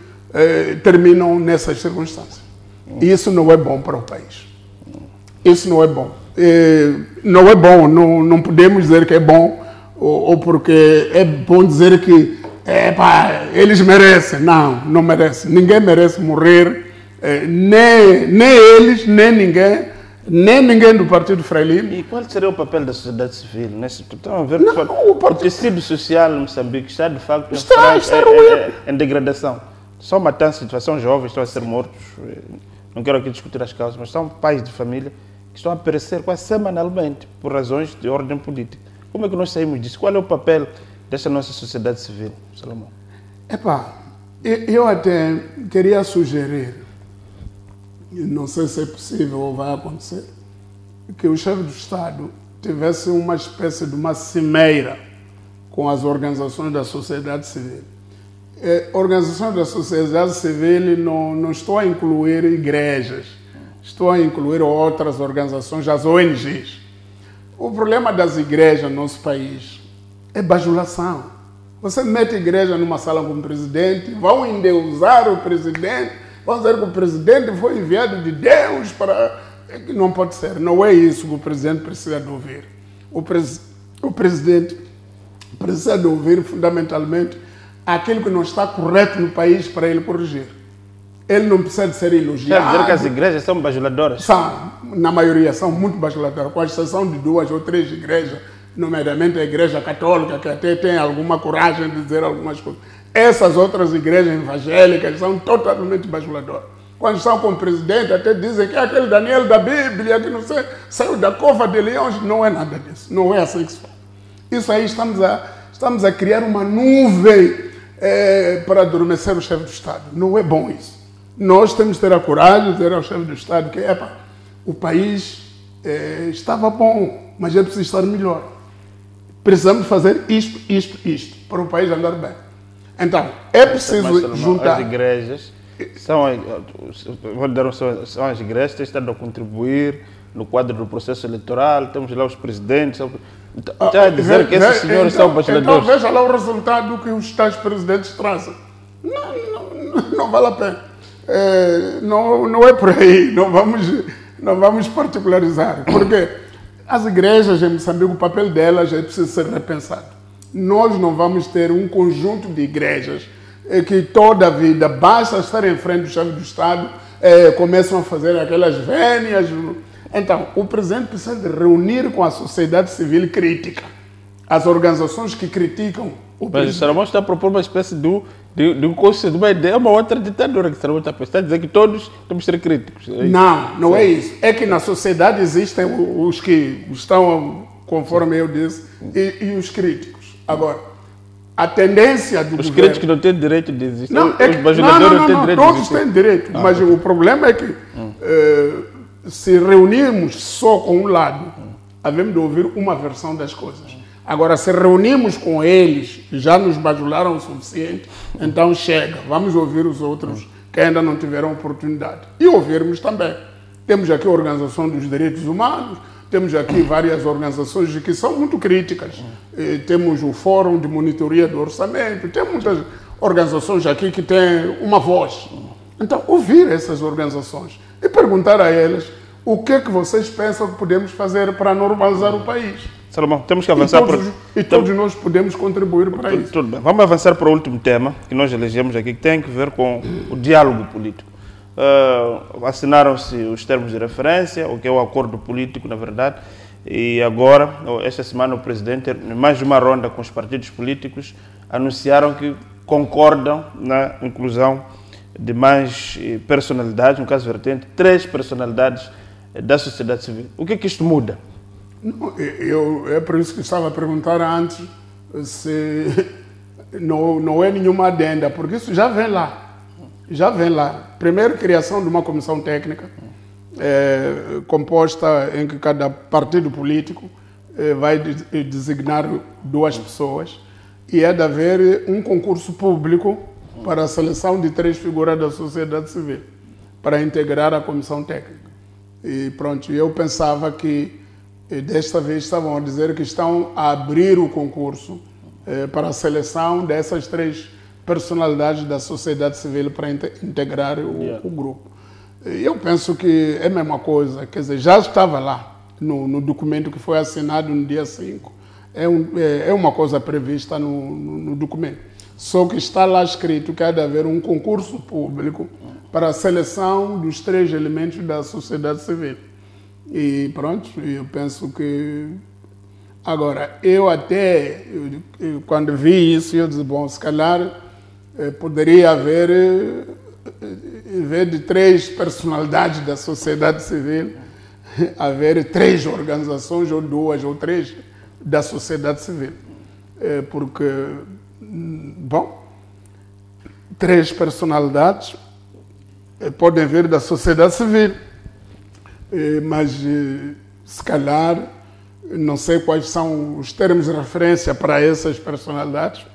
terminam nessas circunstâncias. E isso não é bom para o país. Isso não é bom. Não é bom, não podemos dizer que é bom, ou porque é bom dizer que eles merecem. Não merecem. Ninguém merece morrer, nem eles, nem ninguém do Partido Frelimo. E qual seria o papel da sociedade civil? Estão a ver o tecido social em Moçambique está de facto em degradação. São matanças, são jovens, estão a ser mortos. Não quero aqui discutir as causas, mas são pais de família que estão a perecer quase semanalmente por razões de ordem política. Como é que nós saímos disso? Qual é o papel desta nossa sociedade civil, Salomão? Eu até queria sugerir, não sei se é possível ou vai acontecer, que o chefe do Estado tivesse uma espécie de uma cimeira com as organizações da sociedade civil. Organizações da sociedade civil não estou a incluir igrejas, estou a incluir outras organizações, as ONGs. O problema das igrejas no nosso país é bajulação. Você mete a igreja numa sala com o presidente, vão endeusar o presidente, vão dizer que o presidente foi enviado de Deus para... Não pode ser, não é isso que o presidente precisa de ouvir. O presidente precisa de ouvir fundamentalmente aquilo que não está correto no país para ele corrigir. Ele não precisa de ser elogiado. Quer dizer que as igrejas são bajuladoras? São, na maioria, são muito bajuladoras, com exceção de 2 ou 3 igrejas, nomeadamente a Igreja Católica, que até tem alguma coragem de dizer algumas coisas. Essas outras igrejas evangélicas são totalmente bajuladoras. Quando estão com o presidente, até dizem que é aquele Daniel da Bíblia, que não sei, saiu da cova de leões. Não é nada disso. Não é assim que se faz. Isso aí estamos a criar uma nuvem para adormecer o chefe do Estado. Não é bom isso. Nós temos que ter a coragem de dizer ao chefe do Estado que o país estava bom, mas é preciso estar melhor. Precisamos fazer isto, para o país andar bem. Então, é preciso juntar... As igrejas são as igrejas que estão a contribuir no quadro do processo eleitoral, temos lá os presidentes... Está a dizer que esses senhores são bajuladores. Então veja lá o resultado que os tais presidentes trazem. Não vale a pena. Não é por aí, não vamos particularizar, porque as igrejas em Moçambique, o papel delas é preciso ser repensado. Nós não vamos ter um conjunto de igrejas que toda a vida, basta estar em frente do chefe do Estado, começam a fazer aquelas vénias. Então, o presidente precisa de reunir com a sociedade civil crítica, as organizações que criticam Mas o Salomão está a propor uma espécie de um conceito, de uma ideia, uma outra ditadura que o Salomão está a dizer que todos temos que ser críticos. Não é isso. É que na sociedade existem os que estão, conforme eu disse, e os críticos. Agora, a tendência do Os críticos não têm direito de existir. Não, Os bajuladores não têm direito de existir. Todos têm direito, mas o problema é que se reunirmos só com um lado, havemos de ouvir uma versão das coisas. Agora, se reunimos com eles, já nos bajularam o suficiente, então chega, vamos ouvir os outros que ainda não tiveram oportunidade. E ouvirmos também. Temos aqui a Organização dos Direitos Humanos, temos aqui várias organizações que são muito críticas. Temos o Fórum de Monitoria do Orçamento, tem muitas organizações aqui que têm uma voz. Então, ouvir essas organizações e perguntar a elas o que é que vocês pensam que podemos fazer para normalizar o país. Salomão, temos que avançar todos nós podemos contribuir para isso. Tudo bem. Vamos avançar para o último tema que nós elegemos aqui, que tem a ver com o diálogo político. Assinaram-se os termos de referência, o que é o acordo político, na verdade, e agora, esta semana, o presidente, em mais de uma ronda com os partidos políticos, anunciaram que concordam na inclusão de mais personalidades, no caso vertente, 3 personalidades da sociedade civil. O que é que isto muda? É por isso que estava a perguntar antes se não é nenhuma adenda, porque isso já vem lá. Já vem lá. Primeiro, criação de uma comissão técnica composta em que cada partido político vai designar 2 pessoas e é de haver um concurso público para a seleção de 3 figuras da sociedade civil para integrar a comissão técnica. E pronto, eu pensava que desta vez estavam a dizer que estão a abrir o concurso para a seleção dessas 3 personalidades da sociedade civil para integrar o grupo. Eu penso que é a mesma coisa, quer dizer, já estava lá no documento que foi assinado no dia 5. É uma coisa prevista no documento. Só que está lá escrito que há de haver um concurso público para a seleção dos 3 elementos da sociedade civil. E pronto, eu penso que... Agora, quando vi isso, eu disse, bom, se calhar poderia haver, em vez de 3 personalidades da sociedade civil, haver 3 organizações, ou 2, ou 3 da sociedade civil. Porque, bom, 3 personalidades podem vir da sociedade civil, mas se calhar, não sei quais são os termos de referência para essas personalidades,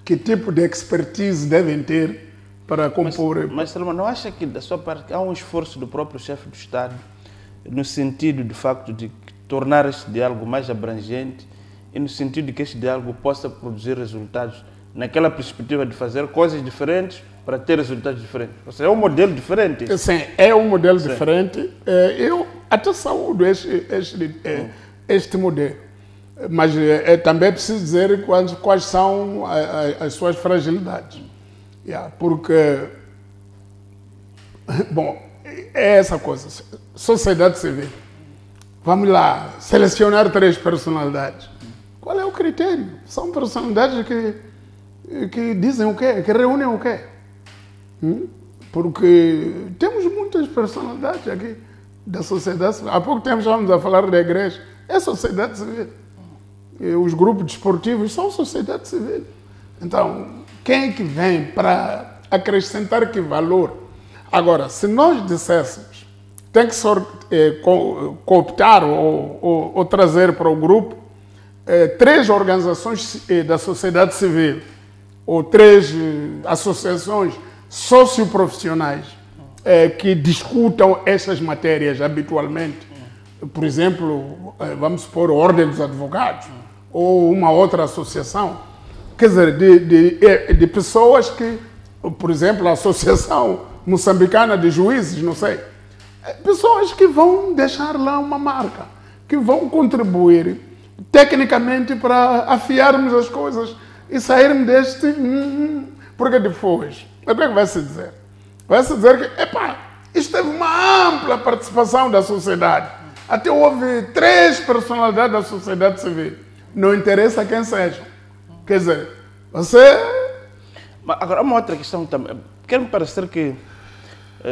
que tipo de expertise devem ter para compor... Mas Salomão, não acha que da sua parte há um esforço do próprio chefe do Estado no sentido, de facto, de tornar este diálogo mais abrangente e no sentido de que este diálogo possa produzir resultados naquela perspectiva de fazer coisas diferentes para ter resultados diferentes? Ou seja, é um modelo diferente. Sim, é um modelo diferente. Eu até saúdo este modelo. Mas também é preciso dizer quais são as suas fragilidades. Porque, bom, é essa coisa. Sociedade civil. Vamos lá, selecionar 3 personalidades. Qual é o critério? São personalidades que dizem o quê? Que reúnem o quê? Porque temos muitas personalidades aqui da sociedade civil. Há pouco tempo estávamos a falar da igreja. É sociedade civil. E os grupos desportivos são sociedade civil. Então, quem é que vem para acrescentar que valor? Agora, se nós disséssemos, tem que cooptar ou trazer para o grupo 3 organizações da sociedade civil ou 3 associações socioprofissionais que discutam essas matérias habitualmente. Por exemplo, vamos supor a Ordem dos Advogados ou uma outra associação. Quer dizer, de pessoas que, por exemplo, a Associação Moçambicana de Juízes, não sei. Pessoas que vão deixar lá uma marca, que vão contribuir tecnicamente para afiarmos as coisas e sairmos deste... Porque depois, o que vai se dizer? Vai se dizer que, isto teve uma ampla participação da sociedade. Até houve 3 personalidades da sociedade civil. Não interessa quem sejam. Quer dizer, você... Mas agora, uma outra questão também. Quer-me parecer que,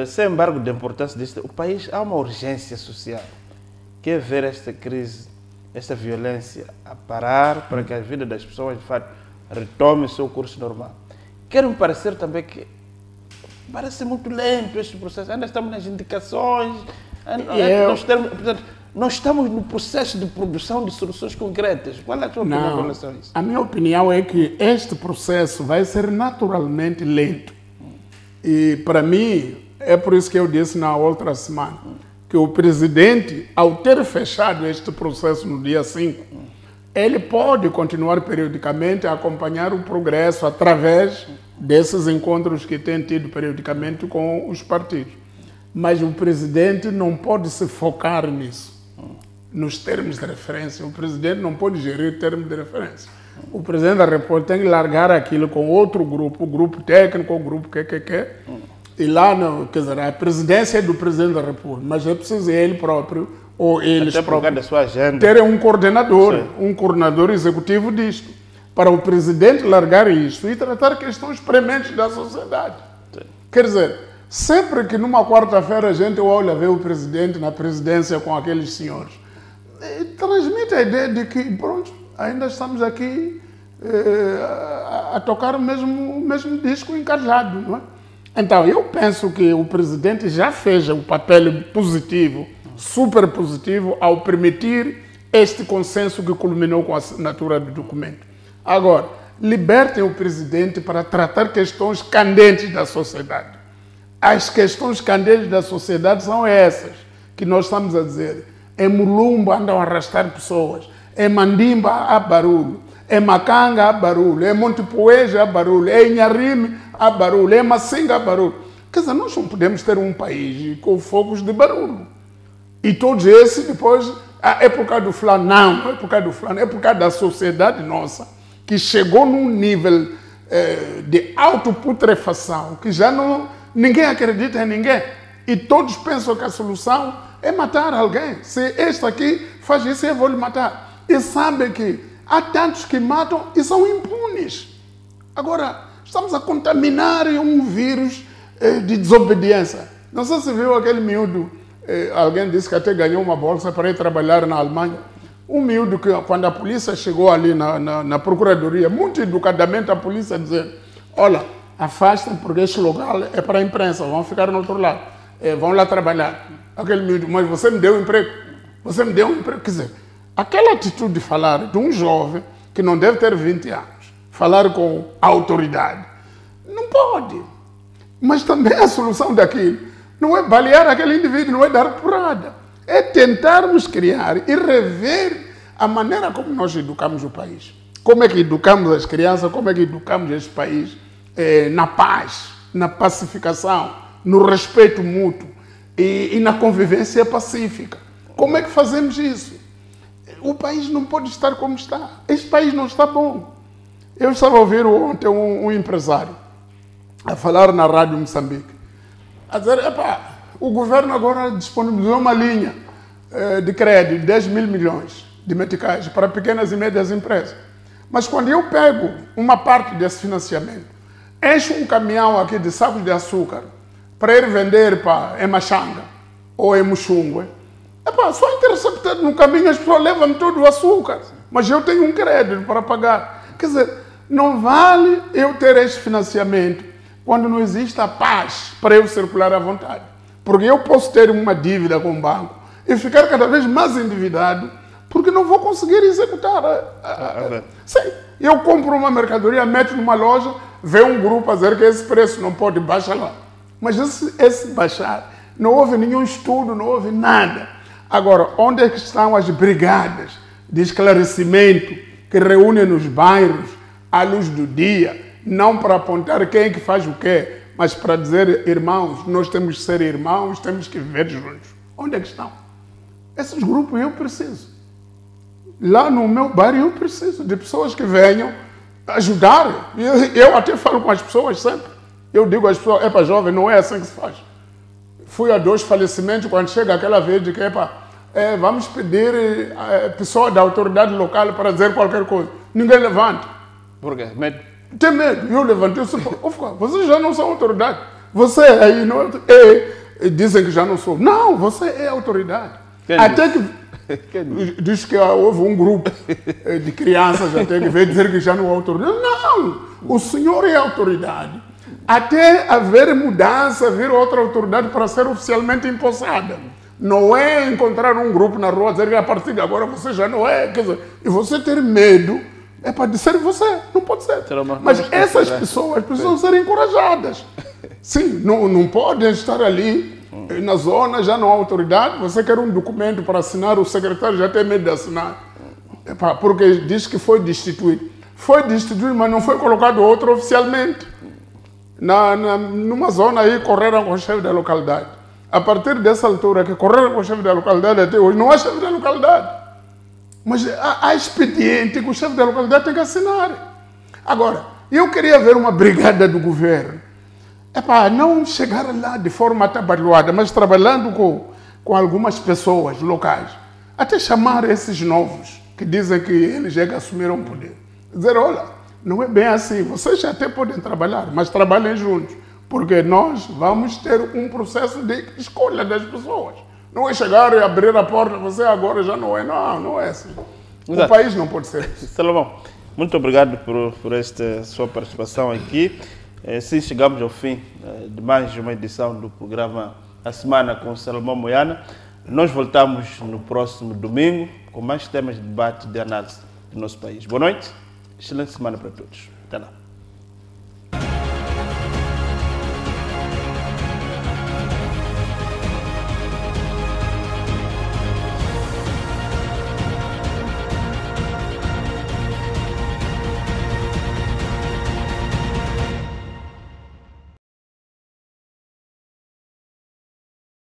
sem embargo da importância disto, o país há uma urgência social, que é ver esta crise, esta violência a parar para que a vida das pessoas, de fato, retome o seu curso normal. Quer-me parecer também que parece muito lento este processo. Ainda estamos nas indicações, nós estamos no processo de produção de soluções concretas. Qual é a sua opinião em relação a isso? A minha opinião é que este processo vai ser naturalmente lento. E, para mim, é por isso que eu disse na outra semana, que o presidente, ao ter fechado este processo no dia 5, ele pode continuar periodicamente a acompanhar o progresso através desses encontros que tem tido periodicamente com os partidos. Mas o presidente não pode se focar nisso, nos termos de referência. O presidente não pode gerir termos de referência. O presidente da República tem que largar aquilo com outro grupo, o grupo técnico, o grupo que. E lá, quer dizer, a presidência é do presidente da República, mas é preciso ele próprio, ou eles próprios, terem um coordenador executivo disto, para o presidente largar isto e tratar questões prementes da sociedade. Sim. Quer dizer, sempre que numa quarta-feira a gente olha ver o presidente na presidência com aqueles senhores, transmite a ideia de que, pronto, ainda estamos aqui a tocar o mesmo disco encajado, não é? Então, eu penso que o presidente já fez o papel positivo, super positivo, ao permitir este consenso que culminou com a assinatura do documento. Agora, libertem o presidente para tratar questões candentes da sociedade. As questões candentes da sociedade são essas que nós estamos a dizer. Em Mulumba andam a arrastar pessoas, em Mandimba há barulho, em Macanga há barulho, em Montepoeja há barulho, em Inharime há barulho, em Macinga há barulho. Quer dizer, nós não podemos ter um país com focos de barulho. E todos esses depois, é por causa do fulano, não é por causa do fulano, é por causa da sociedade nossa, que chegou num nível de autoputrefação, que já ninguém acredita em ninguém. E todos pensam que a solução é matar alguém. Se este aqui faz isso, eu vou lhe matar. E sabem que há tantos que matam e são impunes. Agora, estamos a contaminar um vírus de desobediência. Não sei se viu aquele miúdo, alguém disse que até ganhou uma bolsa para ir trabalhar na Alemanha. Um miúdo que, quando a polícia chegou ali na procuradoria, muito educadamente a polícia dizendo: olha, afastem porque este local é para a imprensa, vão ficar no outro lado, vão lá trabalhar. Aquele miúdo, mas você me deu emprego, você me deu um emprego. Quer dizer, aquela atitude de falar de um jovem que não deve ter 20 anos, falar com autoridade, não pode. Mas também a solução daquilo não é balear aquele indivíduo, não é dar porrada. É tentarmos criar e rever a maneira como nós educamos o país. Como é que educamos as crianças, como é que educamos este país na paz, na pacificação, no respeito mútuo e na convivência pacífica. Como é que fazemos isso? O país não pode estar como está. Este país não está bom. Eu estava a ouvir ontem um empresário a falar na Rádio Moçambique, a dizer: o governo agora disponibilizou uma linha de crédito de 10 mil milhões de meticais para pequenas e médias empresas. Mas quando eu pego uma parte desse financiamento, encho um caminhão aqui de sacos de açúcar para ir vender em Machanga ou em Muxungue, só interceptado no caminho, as pessoas levam todo o açúcar, mas eu tenho um crédito para pagar. Quer dizer, não vale eu ter este financiamento quando não existe a paz para eu circular à vontade. Porque eu posso ter uma dívida com o banco e ficar cada vez mais endividado porque não vou conseguir executar. Sim, eu compro uma mercadoria, meto numa loja, vê um grupo a dizer que esse preço não pode baixar lá. Mas esse baixar, não houve nenhum estudo, não houve nada. Agora, onde é que estão as brigadas de esclarecimento que reúnem nos bairros à luz do dia, não para apontar quem é que faz o quê, mas para dizer: irmãos, nós temos que ser irmãos, temos que viver juntos. Onde é que estão? Esses grupos eu preciso. Lá no meu bairro eu preciso de pessoas que venham ajudar. Eu até falo com as pessoas sempre. Eu digo às pessoas: jovem, não é assim que se faz. Fui a 2 falecimentos, quando chega aquela vez de que vamos pedir pessoa da autoridade local para dizer qualquer coisa. Ninguém levanta. Por quê? Medo? Tem medo. Eu levantei, vocês já não são autoridade. Você aí não dizem que já não sou. Não, você é autoridade. Até que diz que houve um grupo de crianças até que veio dizer que já não é autoridade. Não, o senhor é autoridade. Até haver mudança, vir outra autoridade para ser oficialmente empossada. Não é encontrar um grupo na rua dizer que a partir de agora você já não é. Quer dizer, e você ter medo é para dizer você, não pode ser. Mas essas pessoas precisam ser encorajadas. Sim, não podem estar ali na zona, já não há autoridade. Você quer um documento para assinar, o secretário já tem medo de assinar. Porque diz que foi destituído. Foi destituído, mas não foi colocado outro oficialmente. Numa zona aí, correram com o chefe da localidade. A partir dessa altura que correram com o chefe da localidade até hoje, não há chefe da localidade. Mas há expediente que o chefe da localidade tem que assinar. Agora, eu queria ver uma brigada do governo. Não chegar lá de forma atabalhoada, mas trabalhando com algumas pessoas locais. Até chamar esses novos, que dizem que eles já assumiram o poder. Dizer, olha, não é bem assim. Vocês até podem trabalhar, mas trabalhem juntos. Porque nós vamos ter um processo de escolha das pessoas. Não é chegar e abrir a porta, você agora já não é. Não é assim. O país não pode ser assim. Salomão, muito obrigado por esta sua participação aqui. Assim chegamos ao fim de mais uma edição do programa A Semana com Salomão Moiana. Nós voltamos no próximo domingo com mais temas de debate e de análise do nosso país. Boa noite, excelente semana para todos. Até lá.